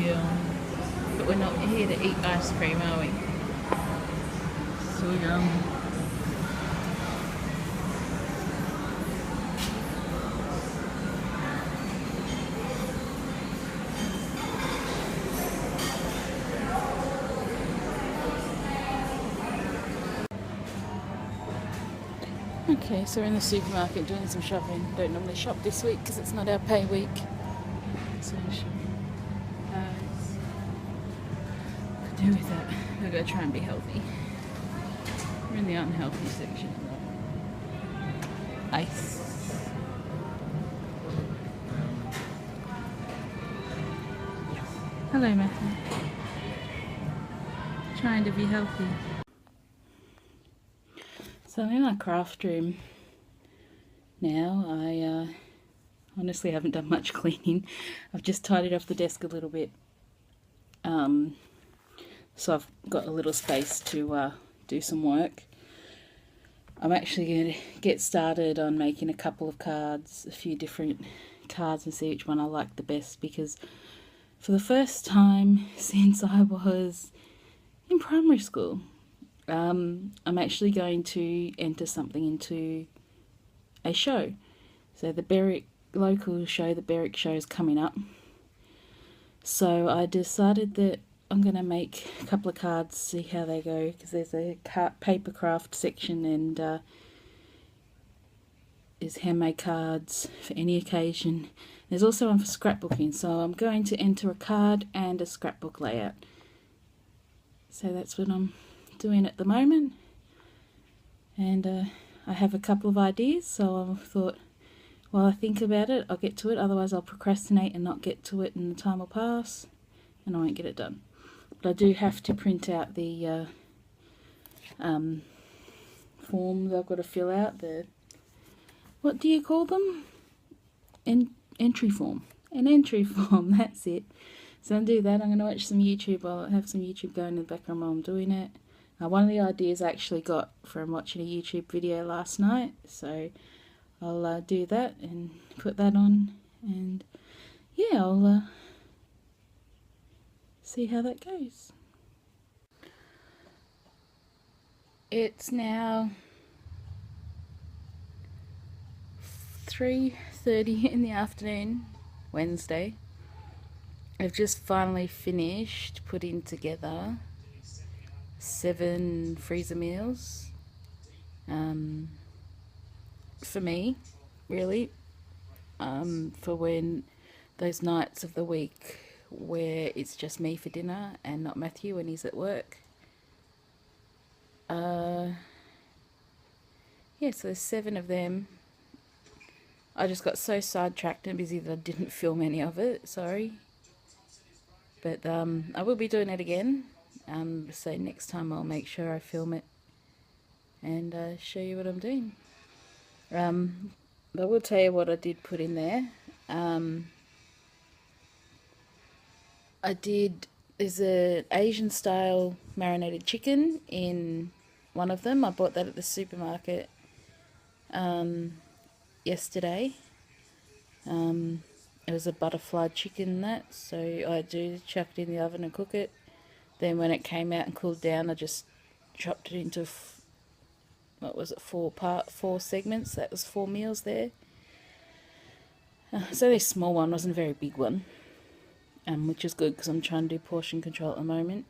film. But we're not here to eat ice cream, are we? So okay, so we're in the supermarket doing some shopping. Don't normally shop this week because it's not our pay week. So could do with that. We've got to try and be healthy. We're in the unhealthy section. Ice. Hello, Matthew. Trying to be healthy. So I'm in my craft room now. I honestly haven't done much cleaning. I've just tidied off the desk a little bit. So I've got a little space to do some work. I'm actually going to get started on making a couple of cards, a few different cards, and see which one I like the best, because for the first time since I was in primary school, I'm actually going to enter something into a show. So the Berwick local show, the Berwick show, is coming up. So I decided that I'm going to make a couple of cards, see how they go, because there's a paper craft section, and is handmade cards for any occasion. There's also one for scrapbooking, so I'm going to enter a card and a scrapbook layout. So that's what I'm doing at the moment, and I have a couple of ideas, so I thought while I think about it I'll get to it, otherwise I'll procrastinate and not get to it and the time will pass and I won't get it done. But I do have to print out the forms I've got to fill out, the, what do you call them? Entry form. An entry form, that's it. So I'll do that. I'm going to watch some YouTube. I'll have some YouTube going in the background while I'm doing it. One of the ideas I actually got from watching a YouTube video last night, so I'll do that and put that on, and yeah, I'll see how that goes. It's now 3:30 in the afternoon, Wednesday. I've just finally finished putting together 7 freezer meals for me, really, for when those nights of the week where it's just me for dinner and not Matthew when he's at work. Yeah, so there's 7 of them. I just got so sidetracked and busy that I didn't film any of it, sorry. But I will be doing it again, so next time I'll make sure I film it and show you what I'm doing. But I will tell you what I did put in there. There's an Asian style marinated chicken in one of them. I bought that at the supermarket yesterday. It was a butterfly chicken, that, so I do chuck it in the oven and cook it. Then when it came out and cooled down, I just chopped it into what was it, 4 segments. That was 4 meals there. So this small one, wasn't a very big one, which is good because I'm trying to do portion control at the moment.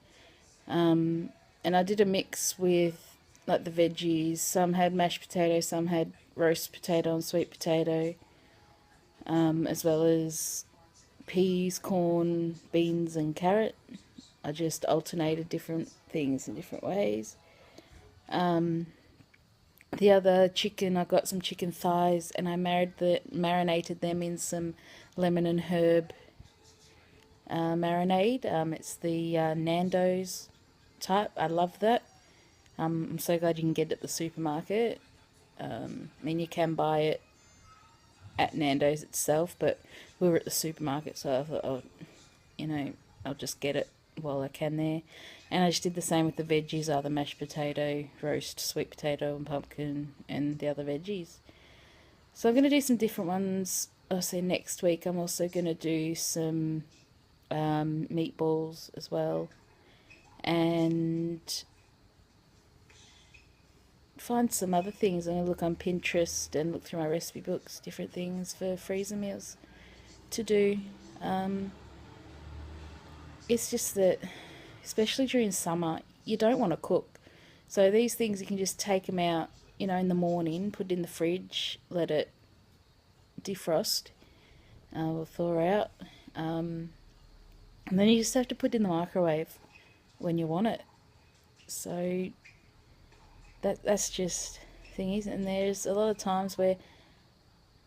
And I did a mix with like the veggies. Some had mashed potato, some had roast potato and sweet potato, as well as peas, corn, beans and carrot. I just alternated different things in different ways. The other chicken, I got some chicken thighs and I marinated them in some lemon and herb marinade. It's the Nando's type. I love that. I'm so glad you can get it at the supermarket. I mean, you can buy it at Nando's itself, but we were at the supermarket, so I thought, I'll just get it while I can there. And I just did the same with the veggies, either mashed potato, roast, sweet potato and pumpkin, and the other veggies. So I'm going to do some different ones. I'll say next week I'm also going to do some meatballs as well, and find some other things. I'm going to look on Pinterest and look through my recipe books, different things for freezer meals to do. It's just that, especially during summer, you don't want to cook. So these things, you can just take them out, in the morning, put it in the fridge, let it defrost, or thaw out. And then you just have to put it in the microwave when you want it. So that's just thingies. And there's a lot of times where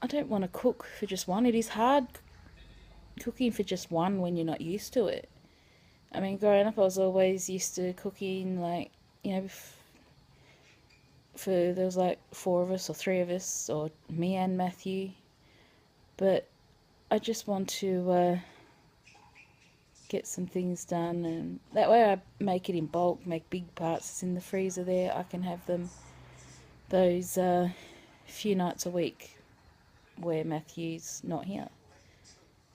I don't want to cook for just one. It is hard cooking for just one when you're not used to it. I mean, growing up, I was always used to cooking, like, there was like 4 of us or 3 of us, or me and Matthew. But I just want to get some things done, and that way I make it in bulk, make big parts in the freezer there. I can have them those few nights a week where Matthew's not here.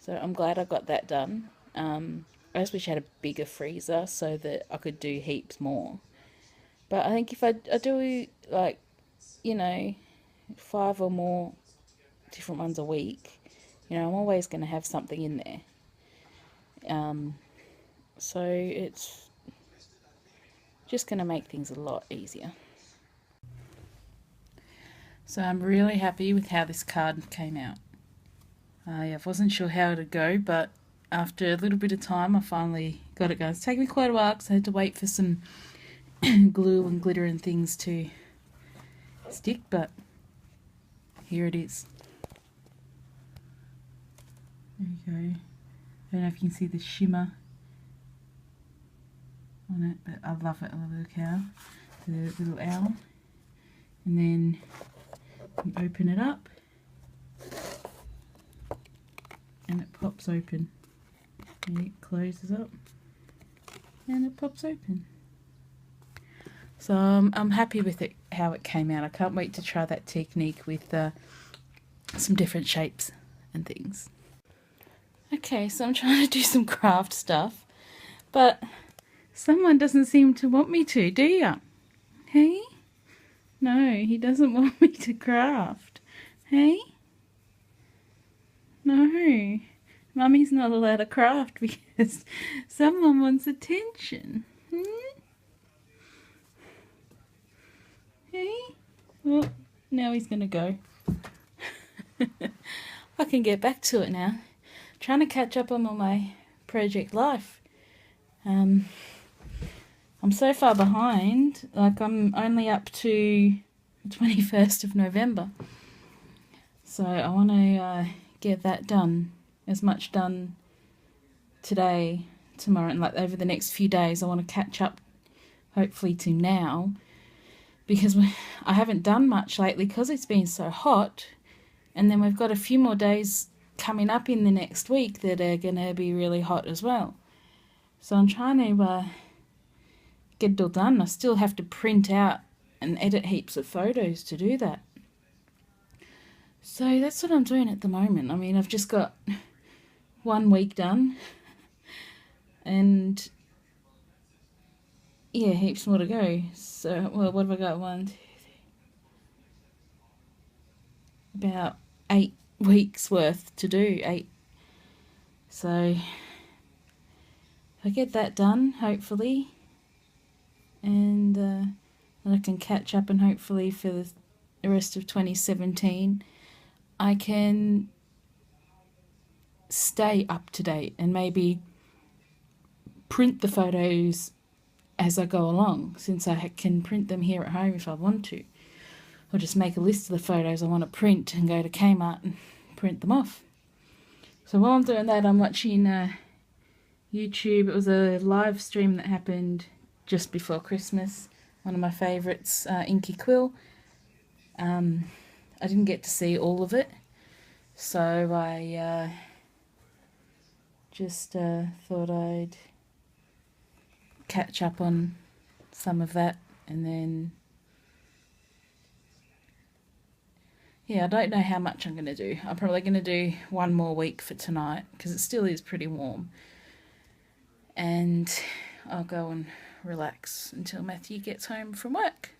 So I'm glad I got that done. I just wish I had a bigger freezer so that I could do heaps more. But I think if I do, like, 5 or more different ones a week, I'm always going to have something in there. So it's just going to make things a lot easier. So I'm really happy with how this card came out. I wasn't sure how it would go, but after a little bit of time, I finally got it going. It's taken me quite a while because I had to wait for some glue and glitter and things to stick, but here it is. There you go. I don't know if you can see the shimmer on it, but I love it. I love the cow, the little owl. And then you open it up and it pops open. And it closes up and it pops open. So I'm happy with it, how it came out. I can't wait to try that technique with some different shapes and things. Okay, so I'm trying to do some craft stuff, but someone doesn't seem to want me to, do ya? Hey? No, he doesn't want me to craft. Hey? No. Mummy's not allowed to craft because someone wants attention. Hey? Oh, now he's going to go. I can get back to it now. Trying to catch up on all my project life. I'm so far behind. Like, I'm only up to the 21st of November. So I want to get that done. As much done today, tomorrow, and like over the next few days. I want to catch up, hopefully, to now, because I haven't done much lately because it's been so hot, and then we've got a few more days coming up in the next week that are going to be really hot as well. So I'm trying to get it all done. I still have to print out and edit heaps of photos to do that. So that's what I'm doing at the moment. I mean, I've just got 1 week done, and yeah, heaps more to go. So, well, what have I got? 1, 2, 3, about 8 weeks worth to do. 8. So if I get that done, hopefully, and then I can catch up, and hopefully for the rest of 2017 I can stay up to date and maybe print the photos as I go along, since I can print them here at home if I want to, or just make a list of the photos I want to print and go to Kmart and print them off. So while I'm doing that, I'm watching YouTube. It was a live stream that happened just before Christmas. One of my favourites, Inky Quill. I didn't get to see all of it, so I just thought I'd catch up on some of that, and then yeah, I don't know how much I'm going to do. I'm probably going to do 1 more week for tonight because it still is pretty warm. and I'll go and relax until Matthew gets home from work.